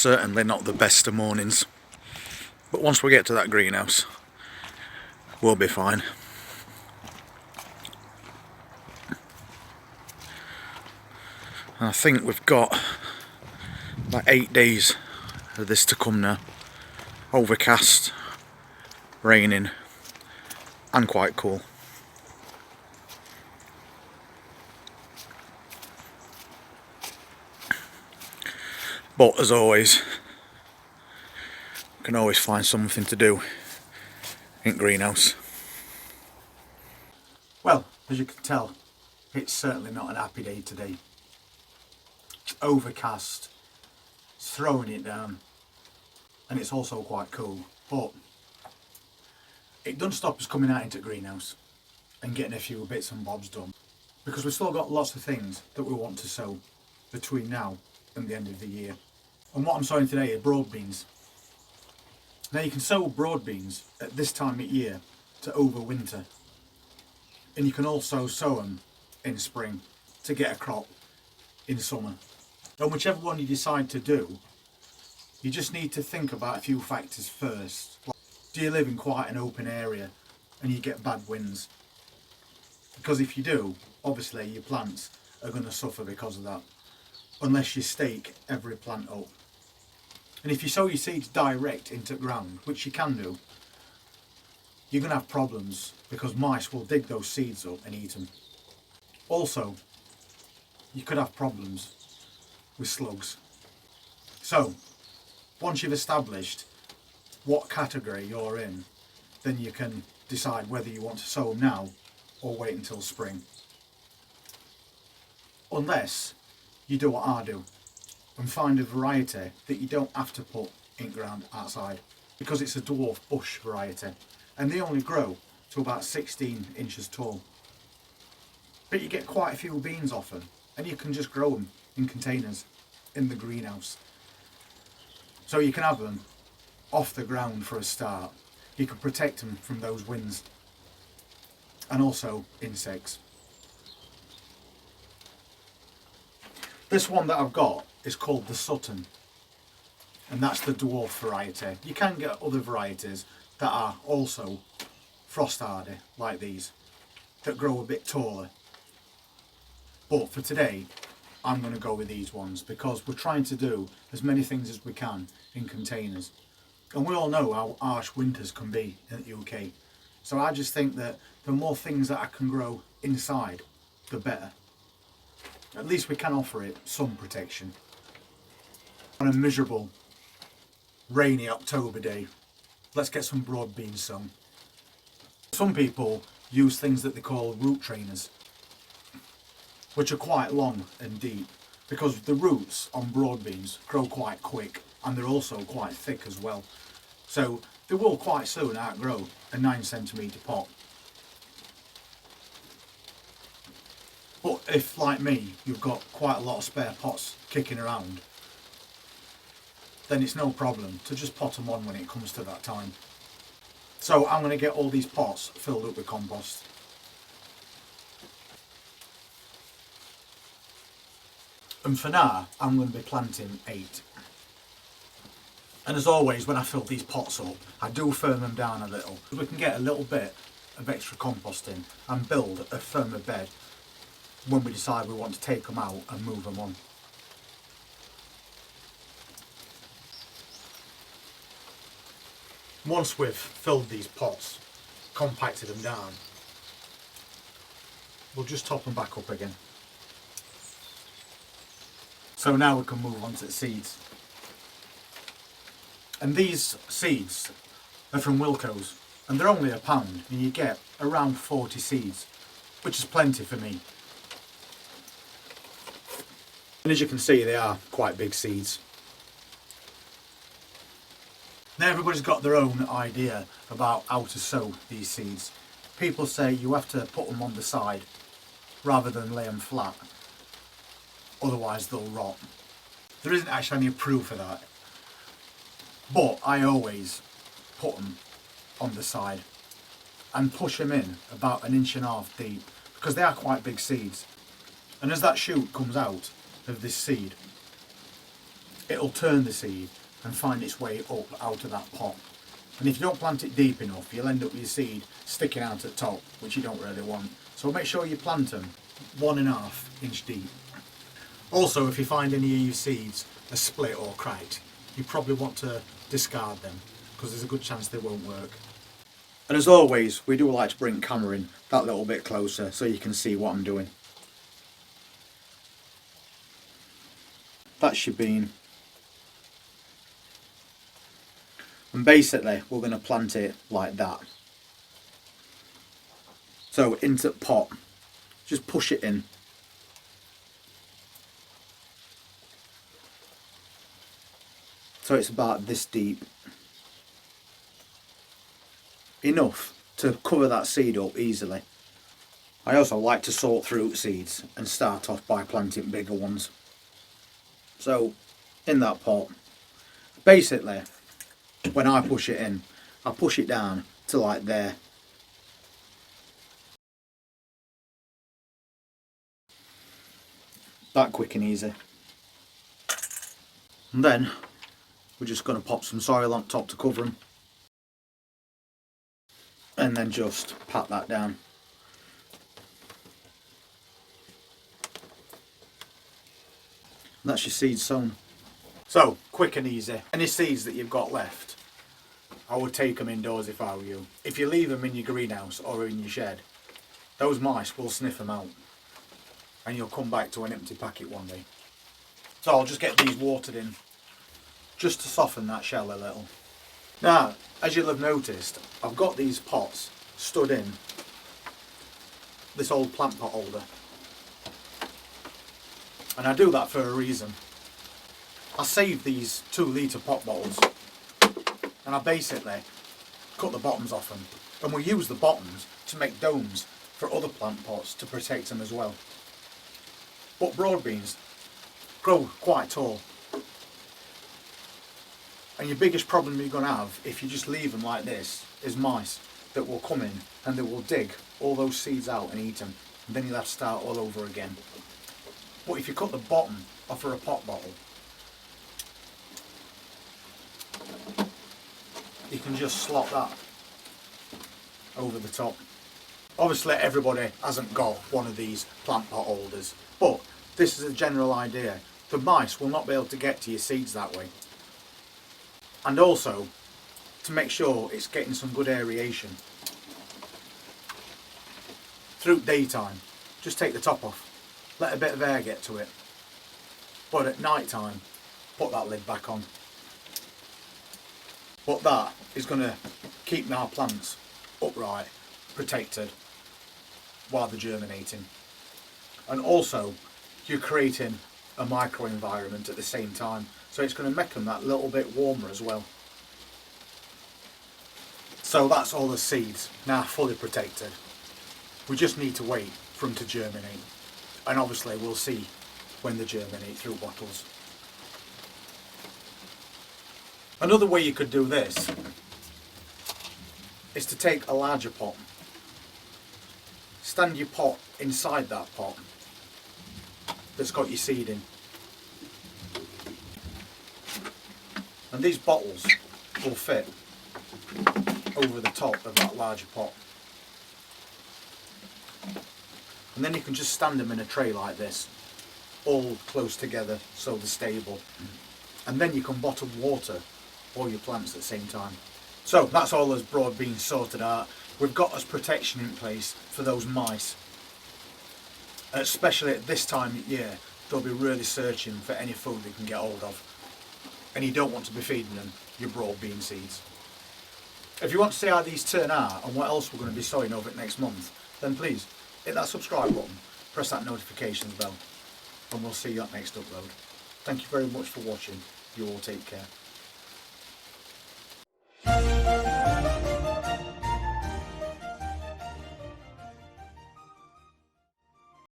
certainly not the best of mornings, but once we get to that greenhouse we'll be fine. And I think we've got like 8 days of this to come now. Overcast, raining and quite cool. But as always, you can always find something to do in greenhouse. Well, as you can tell, it's certainly not an happy day today. It's overcast, it's throwing it down, and it's also quite cool. But it doesn't stop us coming out into greenhouse and getting a few bits and bobs done, because we've still got lots of things that we want to sow between now and the end of the year. And what I'm sowing today are broad beans. Now you can sow broad beans at this time of year to overwinter, and you can also sow them in spring to get a crop in summer. And whichever one you decide to do, you just need to think about a few factors first. Do you live in quite an open area and you get bad winds? Because if you do, obviously your plants are going to suffer because of that, unless you stake every plant up. And if you sow your seeds direct into ground, which you can do, you're going to have problems because mice will dig those seeds up and eat them. Also, you could have problems with slugs. So, once you've established what category you're in, then you can decide whether you want to sow them now or wait until spring. Unless you do what I do and find a variety that you don't have to put in ground outside, because it's a dwarf bush variety and they only grow to about 16 inches tall. But you get quite a few beans off them, and you can just grow them in containers in the greenhouse. So you can have them off the ground for a start. You can protect them from those winds and also insects. This one that I've got is called the Sutton, and that's the dwarf variety. You can get other varieties that are also frost hardy, like these, that grow a bit taller. But for today, I'm going to go with these ones because we're trying to do as many things as we can in containers. And we all know how harsh winters can be in the UK. So I just think that the more things that I can grow inside, the better. At least we can offer it some protection. On a miserable, rainy October day, let's get some broad beans sown. Some people use things that they call root trainers, which are quite long and deep, because the roots on broad beans grow quite quick and they're also quite thick as well. So they will quite soon outgrow a 9cm pot. But if, like me, you've got quite a lot of spare pots kicking around, then it's no problem to just pot them on when it comes to that time. So I'm going to get all these pots filled up with compost. And for now, I'm going to be planting 8. And as always, when I fill these pots up, I do firm them down a little, so we can get a little bit of extra compost in and build a firmer bed when we decide we want to take them out and move them on. Once we've filled these pots, compacted them down, we'll just top them back up again. So now we can move on to the seeds. And these seeds are from Wilco's, and they're only £1, and you get around 40 seeds, which is plenty for me. And as you can see, they are quite big seeds. Now everybody's got their own idea about how to sow these seeds. People say you have to put them on the side rather than lay them flat, otherwise they'll rot. There isn't actually any proof of that, but I always put them on the side and push them in about 1.5 inches deep, because they are quite big seeds. And as that shoot comes out of this seed, it'll turn the seed and find its way up out of that pot. And if you don't plant it deep enough, you'll end up with your seed sticking out at the top, which you don't really want. So make sure you plant them 1.5 inch deep. Also, if you find any of your seeds are split or cracked, you probably want to discard them, because there's a good chance they won't work. And as always, we do like to bring camera in that little bit closer so you can see what I'm doing. That's your bean. And basically we're going to plant it like that. So into the pot, just push it in. So it's about this deep. Enough to cover that seed up easily. I also like to sort fruit seeds and start off by planting bigger ones. So in that pot, basically when I push it in, I push it down to like there. That quick and easy. And then we're just going to pop some soil on top to cover them. And then just pat that down. And that's your seeds sown. So, quick and easy. Any seeds that you've got left, I would take them indoors if I were you. If you leave them in your greenhouse or in your shed, those mice will sniff them out. And you'll come back to an empty packet one day. So I'll just get these watered in, just to soften that shell a little. Now, as you'll have noticed, I've got these pots stood in this old plant pot holder. And I do that for a reason. I save these 2 litre pot bottles and I basically cut the bottoms off them. And we use the bottoms to make domes for other plant pots to protect them as well. But broad beans grow quite tall. And your biggest problem you're going to have if you just leave them like this is mice that will come in and they will dig all those seeds out and eat them. And then you'll have to start all over again. But if you cut the bottom off of a pot bottle, you can just slot that over the top. Obviously everybody hasn't got one of these plant pot holders, but this is a general idea. The mice will not be able to get to your seeds that way. And also, to make sure it's getting some good aeration, through daytime, just take the top off. Let a bit of air get to it. But at night time, put that lid back on. But that is going to keep our plants upright, protected, while they're germinating. And also, you're creating a microenvironment at the same time. So it's going to make them that little bit warmer as well. So that's all the seeds, now fully protected. We just need to wait for them to germinate. And obviously we'll see when they germinate through bottles. Another way you could do this is to take a larger pot, stand your pot inside that pot that's got your seed in. And these bottles will fit over the top of that larger pot. And then you can just stand them in a tray like this, all close together so they're stable. And then you can bottle water all your plants at the same time. So that's all those broad beans sorted out. We've got us protection in place for those mice. Especially at this time of year, they'll be really searching for any food they can get hold of. And you don't want to be feeding them your broad bean seeds. If you want to see how these turn out and what else we're going to be sowing over it next month, then please hit that subscribe button, press that notifications bell, and we'll see you at next upload. Thank you very much for watching. You all take care.